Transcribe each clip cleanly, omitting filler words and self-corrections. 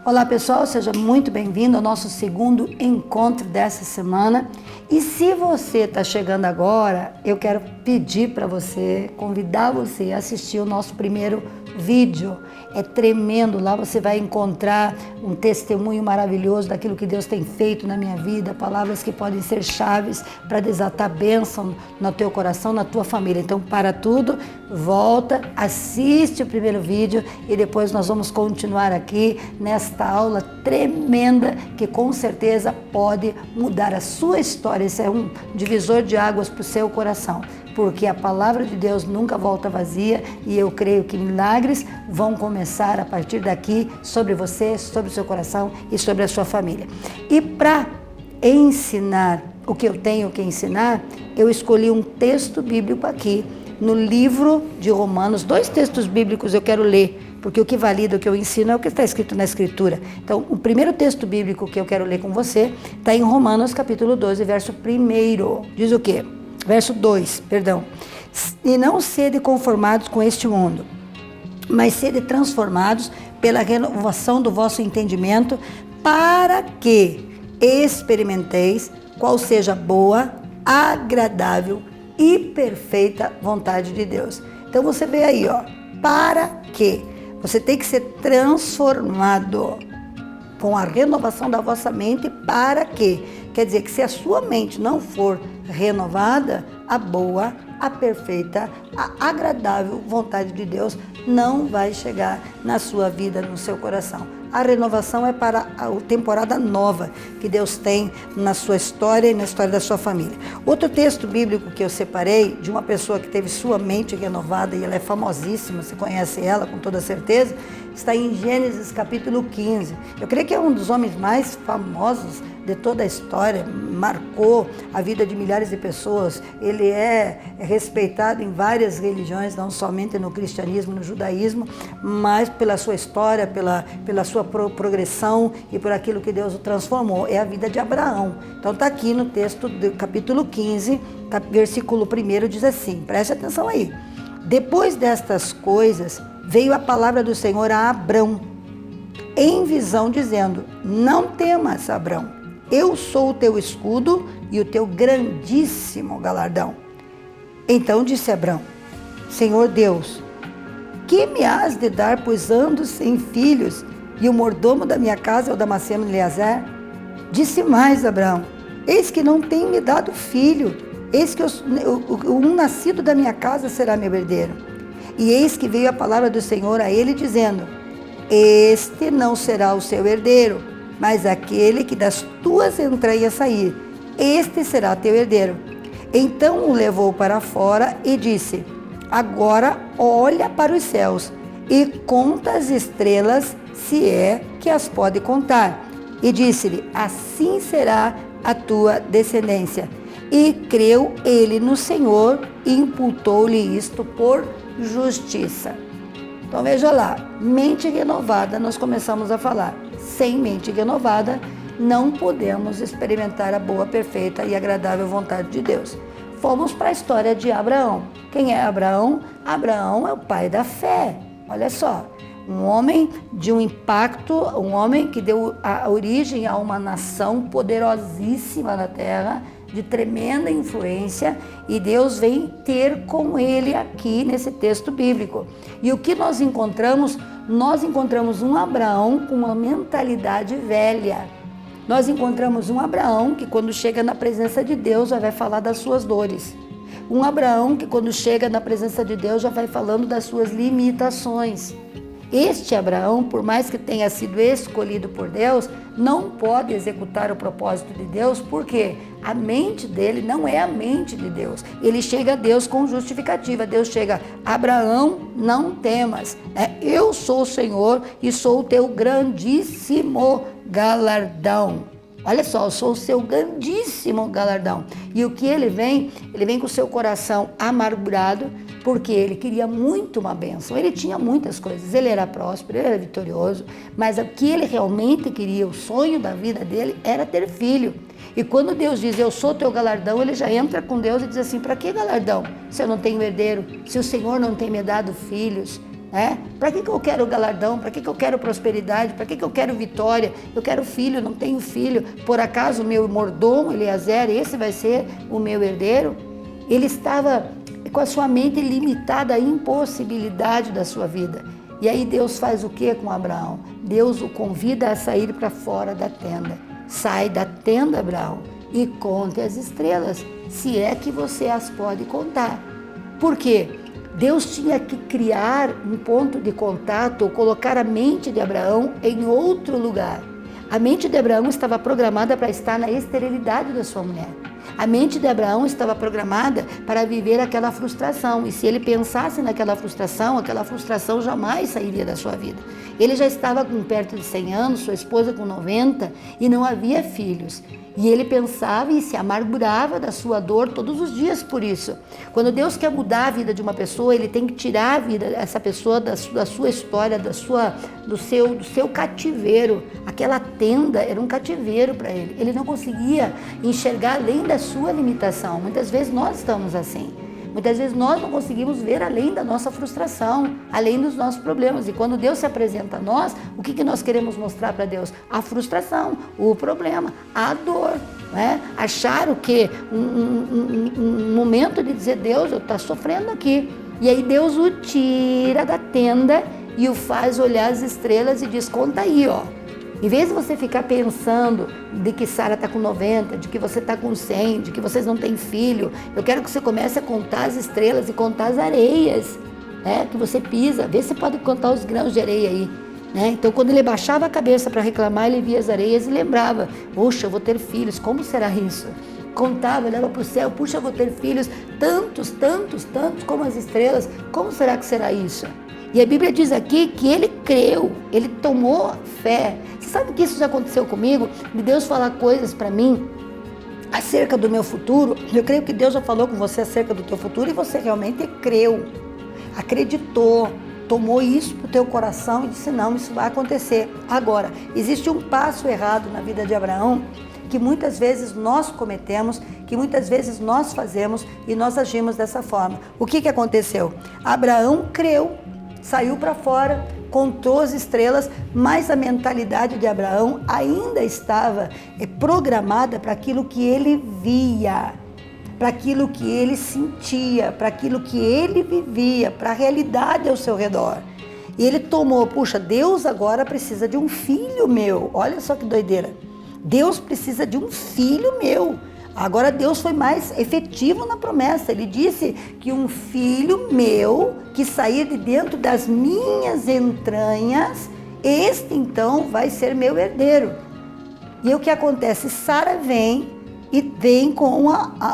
Olá pessoal, seja muito bem-vindo ao nosso segundo encontro dessa semana. E se você está chegando agora, eu quero pedir para você, convidar você a assistir o nosso primeiro vídeo. É tremendo, lá você vai encontrar um testemunho maravilhoso daquilo que Deus tem feito na minha vida, palavras que podem ser chaves para desatar bênção no teu coração, na tua família. Então para tudo, volta, assiste o primeiro vídeo e depois nós vamos continuar aqui nesta aula tremenda que com certeza pode mudar a sua história. Esse é um divisor de águas para o seu coração, porque a palavra de Deus nunca volta vazia e eu creio que milagres vão começar a partir daqui sobre você, sobre o seu coração e sobre a sua família. E para ensinar o que eu tenho que ensinar, eu escolhi um texto bíblico aqui no livro de Romanos. Dois textos bíblicos eu quero ler, porque o que valida o que eu ensino é o que está escrito na Escritura. Então, o primeiro texto bíblico que eu quero ler com você está em Romanos capítulo 12, verso 1. Diz o quê? Verso 2, perdão. E não sede conformados com este mundo, mas sede transformados pela renovação do vosso entendimento, para que experimenteis qual seja a boa, agradável e perfeita vontade de Deus. Então você vê aí, ó, para que você tem que ser transformado com a renovação da vossa mente, para que, quer dizer que se a sua mente não for renovada, a boa, a perfeita, a agradável vontade de Deus não vai chegar na sua vida, no seu coração. A renovação é para a temporada nova que Deus tem na sua história e na história da sua família. Outro texto bíblico que eu separei, de uma pessoa que teve sua mente renovada, e ela é famosíssima, você conhece ela com toda certeza, está em Gênesis capítulo 15. Eu creio que é um dos homens mais famosos de toda a história, marcou a vida de milhares de pessoas. Ele é respeitado em várias religiões, não somente no cristianismo, no judaísmo, mas pela sua história, pela sua progressão e por aquilo que Deus o transformou. É a vida de Abraão. Então está aqui no texto do capítulo 15, versículo 1, diz assim, preste atenção aí. Depois destas coisas, veio a palavra do Senhor a Abrão, em visão, dizendo: não temas, Abrão, eu sou o teu escudo e o teu grandíssimo galardão. Então disse Abrão: Senhor Deus, que me has de dar, pois ando sem filhos, e o mordomo da minha casa é o Damasceno Eleazar? Disse mais Abrão: eis que não tem me dado filho, eis que um nascido da minha casa será meu herdeiro. E eis que veio a palavra do Senhor a ele, dizendo: este não será o seu herdeiro, mas aquele que das tuas entranhas sair, este será teu herdeiro. Então o levou para fora e disse: agora olha para os céus e conta as estrelas, se é que as pode contar. E disse-lhe: assim será a tua descendência. E creu ele no Senhor e imputou-lhe isto por justiça. Então veja lá, mente renovada, nós começamos a falar. Sem mente renovada, não podemos experimentar a boa, perfeita e agradável vontade de Deus. Fomos para a história de Abraão. Quem é Abraão? Abraão é o pai da fé. Olha só, um homem de um impacto, um homem que deu a origem a uma nação poderosíssima na terra, de tremenda influência, e Deus vem ter com ele aqui nesse texto bíblico. E o que nós encontramos? Nós encontramos um Abraão com uma mentalidade velha. Nós encontramos um Abraão que quando chega na presença de Deus já vai falar das suas dores. Um Abraão que quando chega na presença de Deus já vai falando das suas limitações. Este Abraão, por mais que tenha sido escolhido por Deus, não pode executar o propósito de Deus, porque a mente dele não é a mente de Deus. Ele chega a Deus com justificativa. Deus chega: Abraão, não temas, eu sou o Senhor e sou o teu grandíssimo galardão. Olha só, eu sou o seu grandíssimo galardão. E o que ele vem com o seu coração amargurado, porque ele queria muito uma bênção. Ele tinha muitas coisas, ele era próspero, ele era vitorioso, mas o que ele realmente queria, o sonho da vida dele, era ter filho. E quando Deus diz: eu sou teu galardão, ele já entra com Deus e diz assim: para que galardão? Se eu não tenho herdeiro, se o Senhor não tem me dado filhos. Para que eu quero galardão? Para que eu quero prosperidade? Para que eu quero vitória? Eu quero filho, não tenho filho. Por acaso o meu mordomo, Eliezer, esse vai ser o meu herdeiro? Ele estava com a sua mente limitada à impossibilidade da sua vida. E aí Deus faz o que com Abraão? Deus o convida a sair para fora da tenda. Sai da tenda, Abraão, e conte as estrelas, se é que você as pode contar. Por quê? Deus tinha que criar um ponto de contato, ou colocar a mente de Abraão em outro lugar. A mente de Abraão estava programada para estar na esterilidade da sua mulher. A mente de Abraão estava programada para viver aquela frustração. E se ele pensasse naquela frustração jamais sairia da sua vida. Ele já estava com perto de 100 anos, sua esposa com 90, e não havia filhos. E ele pensava e se amargurava da sua dor todos os dias por isso. Quando Deus quer mudar a vida de uma pessoa, Ele tem que tirar a vida dessa pessoa da sua história, do seu cativeiro. Aquela tenda era um cativeiro para ele. Ele não conseguia enxergar além da sua limitação. Muitas vezes nós estamos assim. Muitas vezes nós não conseguimos ver além da nossa frustração, além dos nossos problemas. E quando Deus se apresenta a nós, o que nós queremos mostrar para Deus? A frustração, o problema, a dor. Achar o quê? Um momento de dizer, Deus, eu estou sofrendo aqui. E aí Deus o tira da tenda e o faz olhar as estrelas e diz, conta aí, ó. Em vez de você ficar pensando de que Sara está com 90, de que você está com 100, de que vocês não têm filho, eu quero que você comece a contar as estrelas e contar as areias, que você pisa. Vê se pode contar os grãos de areia aí. Então, quando ele baixava a cabeça para reclamar, ele via as areias e lembrava, puxa, eu vou ter filhos, como será isso? Contava, olhava para o céu, puxa, eu vou ter filhos, tantos, tantos, tantos como as estrelas, como será que será isso? E a Bíblia diz aqui que ele creu, ele tomou fé. Você sabe que isso já aconteceu comigo? De Deus falar coisas para mim acerca do meu futuro. Eu creio que Deus já falou com você acerca do teu futuro e você realmente creu, acreditou, tomou isso para o teu coração e disse, não, isso vai acontecer. Agora, existe um passo errado na vida de Abraão que muitas vezes nós cometemos, que muitas vezes nós fazemos e nós agimos dessa forma. O que aconteceu? Abraão creu, saiu para fora, contou as estrelas, mas a mentalidade de Abraão ainda estava programada para aquilo que ele via, para aquilo que ele sentia, para aquilo que ele vivia, para a realidade ao seu redor. E ele tomou, puxa, Deus agora precisa de um filho meu. Olha só que doideira. Deus precisa de um filho meu. Agora Deus foi mais efetivo na promessa. Ele disse que um filho meu que sair de dentro das minhas entranhas, este então vai ser meu herdeiro. E o que acontece? Sara vem e vem com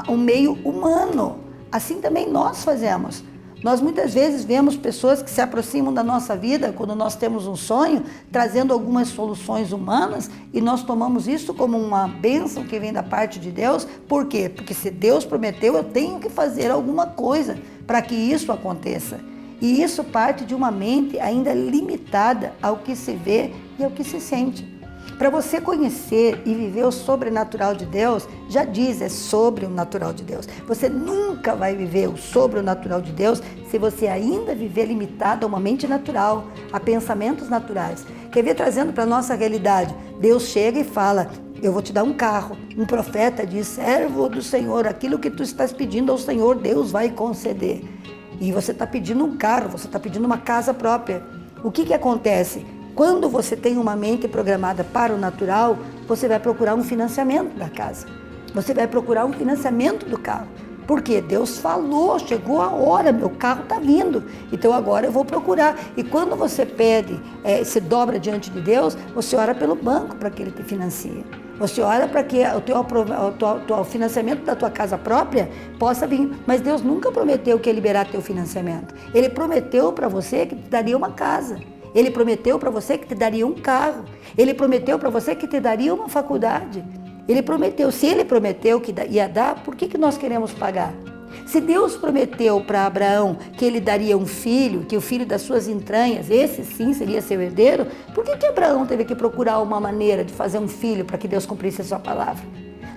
o meio humano. Assim também nós fazemos. Nós muitas vezes vemos pessoas que se aproximam da nossa vida quando nós temos um sonho, trazendo algumas soluções humanas, e nós tomamos isso como uma bênção que vem da parte de Deus. Por quê? Porque se Deus prometeu, eu tenho que fazer alguma coisa para que isso aconteça. E isso parte de uma mente ainda limitada ao que se vê e ao que se sente. Para você conhecer e viver o sobrenatural de Deus, já diz, é sobre o natural de Deus. Você nunca vai viver o sobrenatural de Deus se você ainda viver limitado a uma mente natural, a pensamentos naturais. Quer ver, trazendo para a nossa realidade, Deus chega e fala, eu vou te dar um carro. Um profeta diz, servo do Senhor, aquilo que tu estás pedindo ao Senhor, Deus vai conceder. E você está pedindo um carro, você está pedindo uma casa própria. O que acontece? Quando você tem uma mente programada para o natural, você vai procurar um financiamento da casa. Você vai procurar um financiamento do carro. Porque Deus falou, chegou a hora, meu carro está vindo. Então agora eu vou procurar. E quando você pede, se dobra diante de Deus, você ora pelo banco para que ele te financie. Você ora para que o financiamento da tua casa própria possa vir. Mas Deus nunca prometeu que ia liberar teu financiamento. Ele prometeu para você que te daria uma casa. Ele prometeu para você que te daria um carro. Ele prometeu para você que te daria uma faculdade. Ele prometeu. Se ele prometeu que ia dar, por que nós queremos pagar? Se Deus prometeu para Abraão que ele daria um filho, que o filho das suas entranhas, esse sim seria seu herdeiro, por que Abraão teve que procurar uma maneira de fazer um filho para que Deus cumprisse a sua palavra?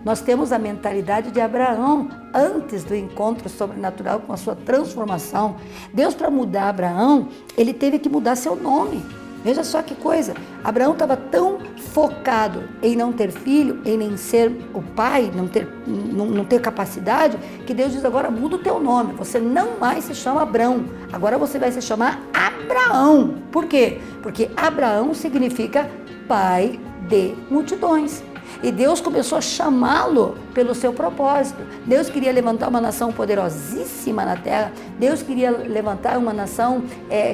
nós temos a mentalidade de Abraão antes do encontro sobrenatural com a sua transformação. Deus, para mudar Abraão, ele teve que mudar seu nome. Veja só que coisa, Abraão estava tão focado em não ter filho, em nem ser o pai, não ter capacidade, que Deus diz: agora muda o teu nome, você não mais se chama Abrão, agora você vai se chamar Abraão. Por quê? Porque Abraão significa pai de multidões. E Deus começou a chamá-lo pelo seu propósito. Deus queria levantar uma nação poderosíssima na terra. Deus queria levantar uma nação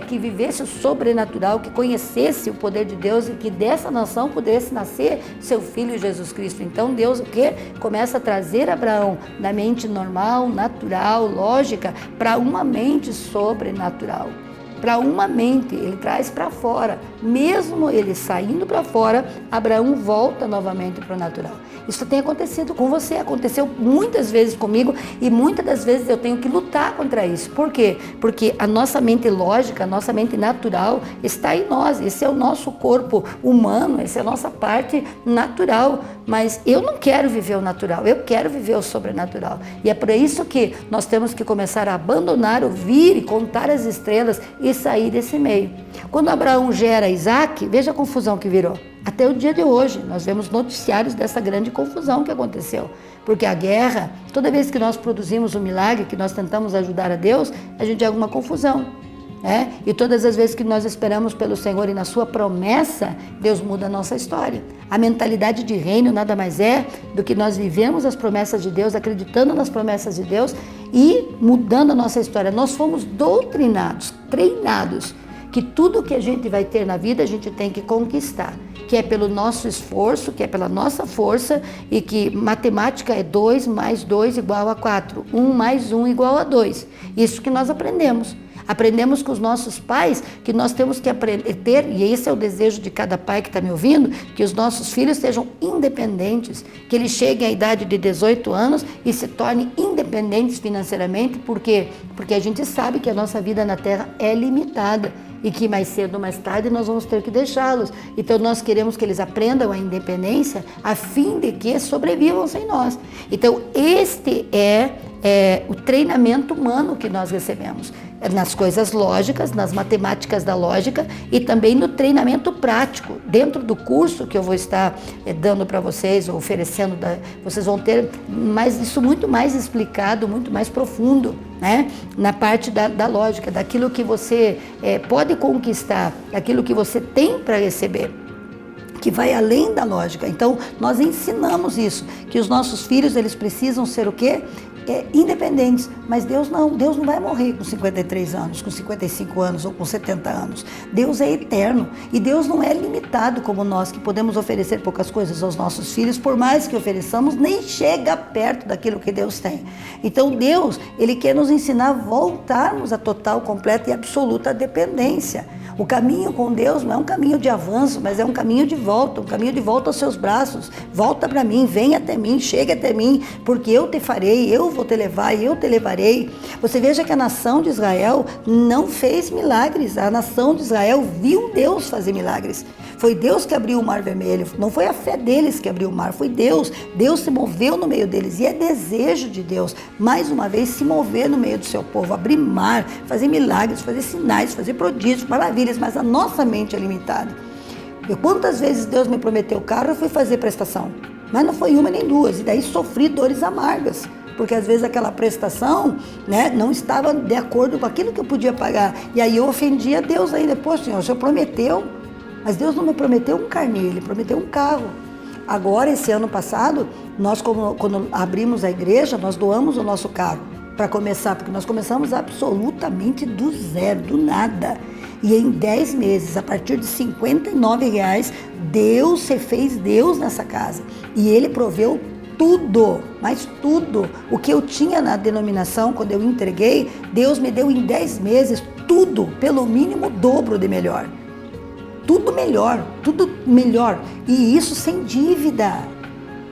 que vivesse o sobrenatural, que conhecesse o poder de Deus e que dessa nação pudesse nascer seu filho Jesus Cristo. Então Deus o quê? Começa a trazer Abraão da mente normal, natural, lógica, para uma mente sobrenatural. Para uma mente, ele traz para fora. Mesmo ele saindo para fora, Abraão volta novamente para o natural. Isso tem acontecido com você, aconteceu muitas vezes comigo e muitas das vezes eu tenho que lutar contra isso. Por quê? Porque a nossa mente lógica, a nossa mente natural está em nós. Esse é o nosso corpo humano, essa é a nossa parte natural. Mas eu não quero viver o natural, eu quero viver o sobrenatural. E é por isso que nós temos que começar a abandonar, ouvir e contar as estrelas e sair desse meio. Quando Abraão gera Isaac, veja a confusão que virou. Até o dia de hoje, nós vemos noticiários dessa grande confusão que aconteceu. Porque a guerra, toda vez que nós produzimos um milagre, que nós tentamos ajudar a Deus, a gente tem alguma confusão. E todas as vezes que nós esperamos pelo Senhor e na sua promessa, Deus muda a nossa história. A mentalidade de reino nada mais é do que nós vivemos as promessas de Deus, acreditando nas promessas de Deus e mudando a nossa história. Nós fomos doutrinados, treinados, que tudo que a gente vai ter na vida a gente tem que conquistar, que é pelo nosso esforço, que é pela nossa força, e que matemática é 2 mais 2 igual a 4, 1 mais 1 igual a 2. Isso que nós aprendemos. Aprendemos com os nossos pais que nós temos que aprender, e esse é o desejo de cada pai que está me ouvindo, que os nossos filhos sejam independentes, que eles cheguem à idade de 18 anos e se tornem independentes financeiramente. Por quê? Porque a gente sabe que a nossa vida na Terra é limitada e que mais cedo ou mais tarde nós vamos ter que deixá-los. Então nós queremos que eles aprendam a independência a fim de que sobrevivam sem nós. Então este é o treinamento humano que nós recebemos. Nas coisas lógicas, nas matemáticas da lógica e também no treinamento prático. Dentro do curso que eu vou estar dando para vocês, ou oferecendo, vocês vão ter isso muito mais explicado, muito mais profundo, né? Na parte da lógica, daquilo que você pode conquistar, daquilo que você tem para receber, que vai além da lógica. Então, nós ensinamos isso, que os nossos filhos, eles precisam ser o quê? Independentes, mas Deus não vai morrer com 53 anos, com 55 anos ou com 70 anos. Deus é eterno e Deus não é limitado como nós, que podemos oferecer poucas coisas aos nossos filhos, por mais que ofereçamos, nem chega perto daquilo que Deus tem. Então Deus, Ele quer nos ensinar a voltarmos à total, completa e absoluta dependência. O caminho com Deus não é um caminho de avanço, mas é um caminho de volta aos seus braços. Volta para mim, vem até mim, chega até mim, porque eu te farei, eu vou te levar e eu te levarei. Você veja que a nação de Israel não fez milagres, a nação de Israel viu Deus fazer milagres. Foi Deus que abriu o mar vermelho, não foi a fé deles que abriu o mar, foi Deus. Deus se moveu no meio deles e é desejo de Deus, mais uma vez, se mover no meio do seu povo, abrir mar, fazer milagres, fazer sinais, fazer prodígios, maravilhas, mas a nossa mente é limitada. Quantas vezes Deus me prometeu carro, eu fui fazer prestação, mas não foi uma nem duas, e daí sofri dores amargas, porque às vezes aquela prestação, não estava de acordo com aquilo que eu podia pagar, e aí eu ofendia Deus ainda. Pô, Senhor, o Senhor prometeu, mas Deus não me prometeu um carnê, Ele prometeu um carro. Agora, esse ano passado, nós quando abrimos a igreja, nós doamos o nosso carro para começar, porque nós começamos absolutamente do zero, do nada. E em 10 meses, a partir de R$59, Deus fez Deus nessa casa. E Ele proveu tudo, mas tudo. O que eu tinha na denominação, quando eu entreguei, Deus me deu em 10 meses tudo, pelo mínimo o dobro de melhor. Tudo melhor. E isso sem dívida.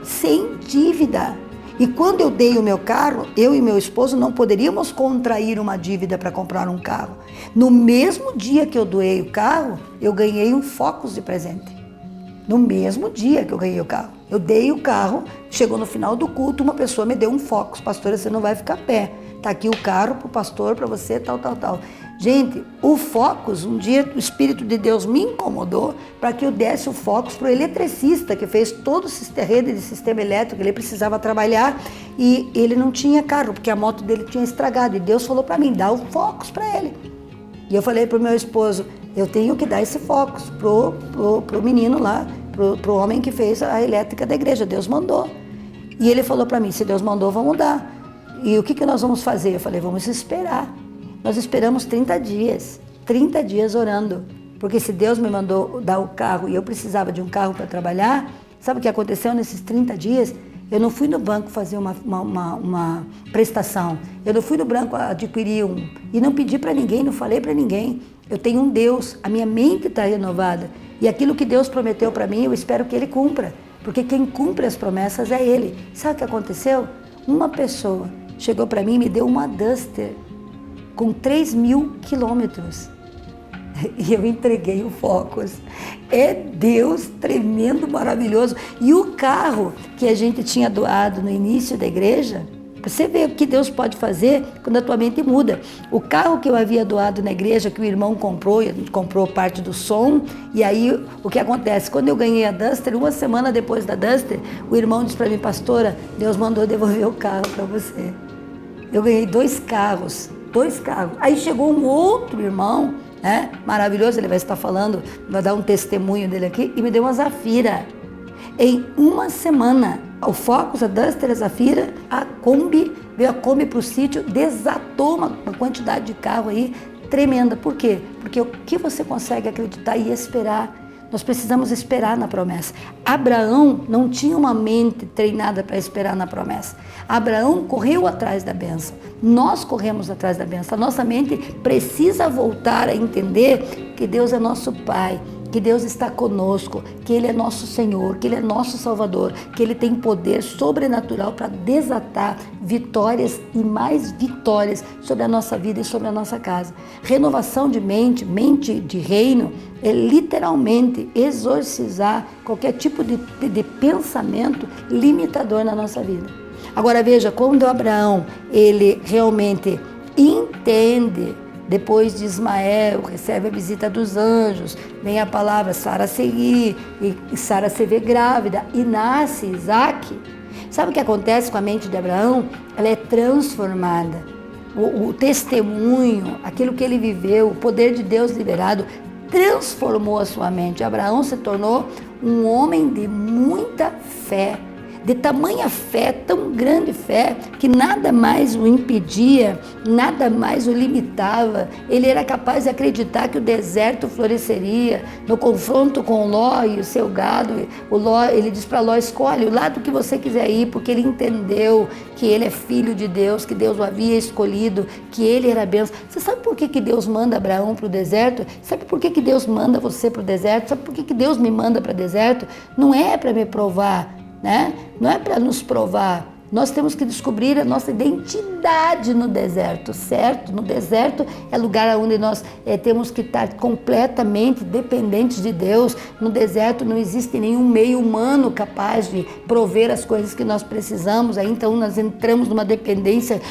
Sem dívida. E quando eu dei o meu carro, eu e meu esposo não poderíamos contrair uma dívida para comprar um carro. No mesmo dia que eu doei o carro, eu ganhei um Focus de presente. No mesmo dia que eu ganhei o carro. Eu dei o carro, chegou no final do culto, uma pessoa me deu um Focus. Pastora, você não vai ficar a pé. Tá aqui o carro pro pastor, para você, tal. Gente, o Focus, um dia o Espírito de Deus me incomodou para que eu desse o Focus pro eletricista que fez todo a rede de sistema elétrico, ele precisava trabalhar e ele não tinha carro, porque a moto dele tinha estragado. E Deus falou para mim, dá o Focus para ele. E eu falei pro meu esposo, eu tenho que dar esse Focus pro menino lá, pro homem que fez a elétrica da igreja. Deus mandou. E ele falou para mim, se Deus mandou, vamos dar. E o que nós vamos fazer? Eu falei, vamos esperar. Nós esperamos 30 dias orando. Porque se Deus me mandou dar o carro e eu precisava de um carro para trabalhar, sabe o que aconteceu nesses 30 dias? Eu não fui no banco fazer uma prestação. Eu não fui no banco adquirir um. E não pedi para ninguém, não falei para ninguém. Eu tenho um Deus, a minha mente está renovada. E aquilo que Deus prometeu para mim, eu espero que Ele cumpra. Porque quem cumpre as promessas é Ele. Sabe o que aconteceu? Uma pessoa chegou para mim e me deu uma Duster com 3.000 quilômetros. E eu entreguei o Focus. É Deus tremendo, maravilhoso. E o carro que a gente tinha doado no início da igreja, você vê o que Deus pode fazer quando a tua mente muda. O carro que eu havia doado na igreja, que o irmão comprou, e comprou parte do som, e aí o que acontece? Quando eu ganhei a Duster, uma semana depois da Duster, o irmão disse para mim, pastora, Deus mandou devolver o carro para você. Eu ganhei 2 carros. Aí chegou um outro irmão, né, maravilhoso, ele vai estar falando, vai dar um testemunho dele aqui, e me deu uma Zafira. Em uma semana, o Focus, a Duster, a Zafira, a Kombi, veio a Kombi para o sítio, desatou uma quantidade de carro aí tremenda. Por quê? Porque o que você consegue acreditar e esperar? Nós precisamos esperar na promessa. Abraão não tinha uma mente treinada para esperar na promessa. Abraão correu atrás da bênção. Nós corremos atrás da bênção. A nossa mente precisa voltar a entender que Deus é nosso Pai, que Deus está conosco, que Ele é nosso Senhor, que Ele é nosso Salvador, que Ele tem poder sobrenatural para desatar vitórias e mais vitórias sobre a nossa vida e sobre a nossa casa. Renovação de mente de reino, é literalmente exorcizar qualquer tipo de pensamento limitador na nossa vida. Agora veja, quando Abraão, ele realmente entende. Depois de Ismael, recebe a visita dos anjos, vem a palavra Sara seguir, e Sara se vê grávida, e nasce Isaac. Sabe o que acontece com a mente de Abraão? Ela é transformada. O testemunho, aquilo que ele viveu, o poder de Deus liberado, transformou a sua mente. Abraão se tornou um homem de muita fé. De tamanha fé, tão grande fé, que nada mais o impedia, nada mais o limitava. Ele era capaz de acreditar que o deserto floresceria. No confronto com Ló e o seu gado, ele diz para Ló, escolhe o lado que você quiser ir, porque ele entendeu que ele é filho de Deus, que Deus o havia escolhido, que ele era bênção. Você sabe por que Deus manda Abraão para o deserto? Sabe por que Deus manda você para o deserto? Sabe por que Deus me manda para o deserto? Não é para me provar, né? Não é para nos provar. Nós temos que descobrir a nossa identidade no deserto, certo? No deserto é lugar onde nós temos que estar completamente dependentes de Deus. No deserto não existe nenhum meio humano capaz de prover as coisas que nós precisamos. Aí então nós entramos numa dependência,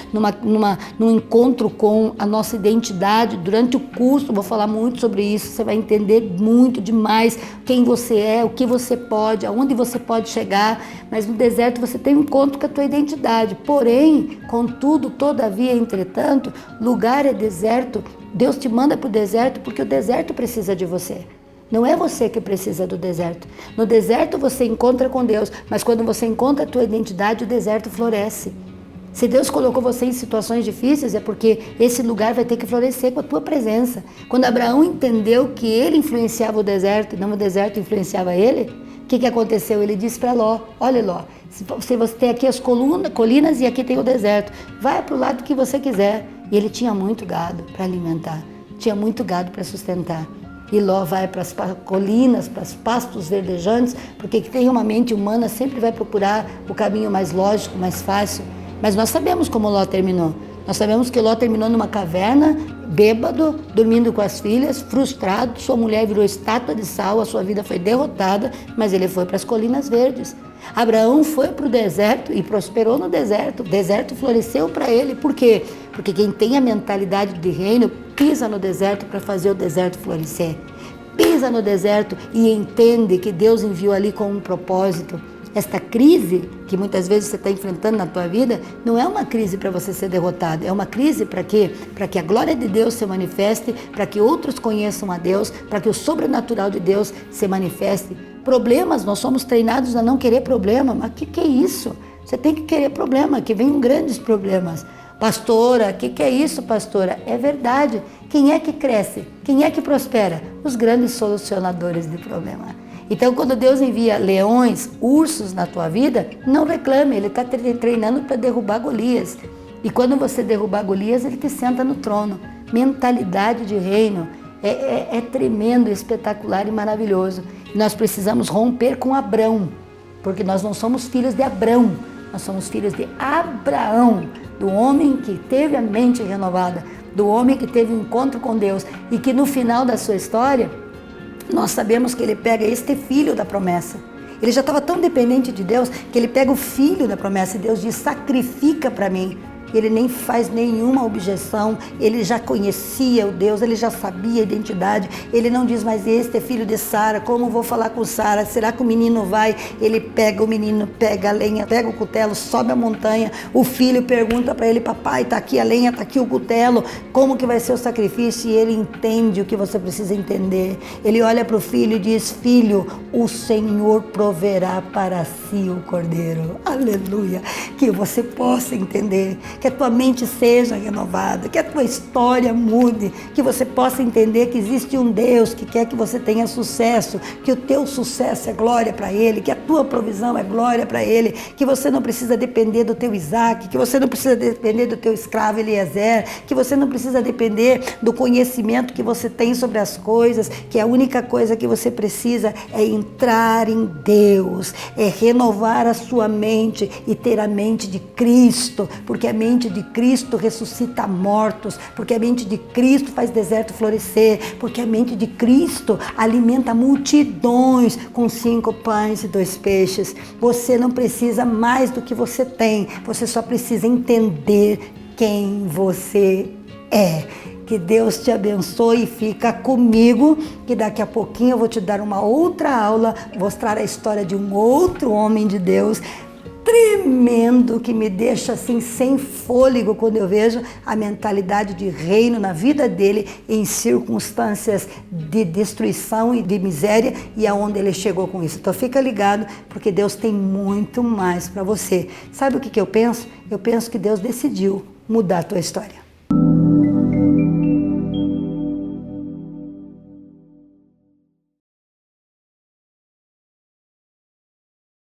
num encontro com a nossa identidade. Durante o curso, vou falar muito sobre isso, você vai entender muito demais quem você é, o que você pode, aonde você pode chegar. Mas no deserto você tem um encontro com a tua identidade. Porém, contudo, todavia, entretanto, lugar é deserto. Deus te manda para o deserto porque o deserto precisa de você. Não é você que precisa do deserto. No deserto você encontra com Deus, mas quando você encontra a tua identidade, o deserto floresce. Se Deus colocou você em situações difíceis, é porque esse lugar vai ter que florescer com a tua presença. Quando Abraão entendeu que ele influenciava o deserto e não o deserto influenciava ele, o que aconteceu? Ele disse para Ló, olha Ló, se você tem aqui as colinas e aqui tem o deserto, vai para o lado que você quiser. E ele tinha muito gado para alimentar, tinha muito gado para sustentar. E Ló vai para as colinas, para os pastos verdejantes, porque quem tem uma mente humana sempre vai procurar o caminho mais lógico, mais fácil. Mas nós sabemos como Ló terminou. Nós sabemos que Ló terminou numa caverna, bêbado, dormindo com as filhas, frustrado, sua mulher virou estátua de sal, a sua vida foi derrotada, mas ele foi para as colinas verdes. Abraão foi para o deserto e prosperou no deserto. O deserto floresceu para ele. Por quê? Porque quem tem a mentalidade de reino pisa no deserto para fazer o deserto florescer. Pisa no deserto e entende que Deus enviou ali com um propósito. Esta crise que muitas vezes você está enfrentando na tua vida não é uma crise para você ser derrotado, é uma crise para quê? Para que a glória de Deus se manifeste, para que outros conheçam a Deus, para que o sobrenatural de Deus se manifeste. Problemas, nós somos treinados a não querer problema, mas o que é isso? Você tem que querer problema, que venham grandes problemas. Pastora, o que é isso, pastora? É verdade. Quem é que cresce? Quem é que prospera? Os grandes solucionadores de problema. Então, quando Deus envia leões, ursos na tua vida, não reclame, Ele está te treinando para derrubar Golias. E quando você derrubar Golias, Ele te senta no trono. Mentalidade de reino é tremendo, espetacular e maravilhoso. E nós precisamos romper com Abrão, porque nós não somos filhos de Abrão, nós somos filhos de Abraão, do homem que teve a mente renovada, do homem que teve um encontro com Deus e que no final da sua história, nós sabemos que ele pega este filho da promessa. Ele já estava tão dependente de Deus que ele pega o filho da promessa e Deus diz, sacrifica para mim. Ele nem faz nenhuma objeção, ele já conhecia o Deus, ele já sabia a identidade, ele não diz, mas este é filho de Sara, como vou falar com Sara, será que o menino vai? Ele pega o menino, pega a lenha, pega o cutelo, sobe a montanha, o filho pergunta para ele, papai, está aqui a lenha, está aqui o cutelo, como que vai ser o sacrifício? E ele entende o que você precisa entender, ele olha para o filho e diz, filho, o Senhor proverá para si o cordeiro, aleluia, que você possa entender, que a tua mente seja renovada, que a tua história mude, que você possa entender que existe um Deus que quer que você tenha sucesso, que o teu sucesso é glória para Ele, que a tua provisão é glória para Ele, que você não precisa depender do teu Isaac, que você não precisa depender do teu escravo Eliezer, que você não precisa depender do conhecimento que você tem sobre as coisas, que a única coisa que você precisa é entrar em Deus, é renovar a sua mente e ter a mente de Cristo, porque a mente de Cristo ressuscita mortos, porque a mente de Cristo faz deserto florescer, porque a mente de Cristo alimenta multidões com 5 pães e 2 peixes. Você não precisa mais do que você tem, você só precisa entender quem você é. Que Deus te abençoe e fica comigo, que daqui a pouquinho eu vou te dar uma outra aula, mostrar a história de um outro homem de Deus, tremendo, que me deixa assim sem fôlego quando eu vejo a mentalidade de reino na vida dele em circunstâncias de destruição e de miséria e aonde ele chegou com isso. Então fica ligado, porque Deus tem muito mais para você. Sabe o que eu penso? Eu penso que Deus decidiu mudar a tua história.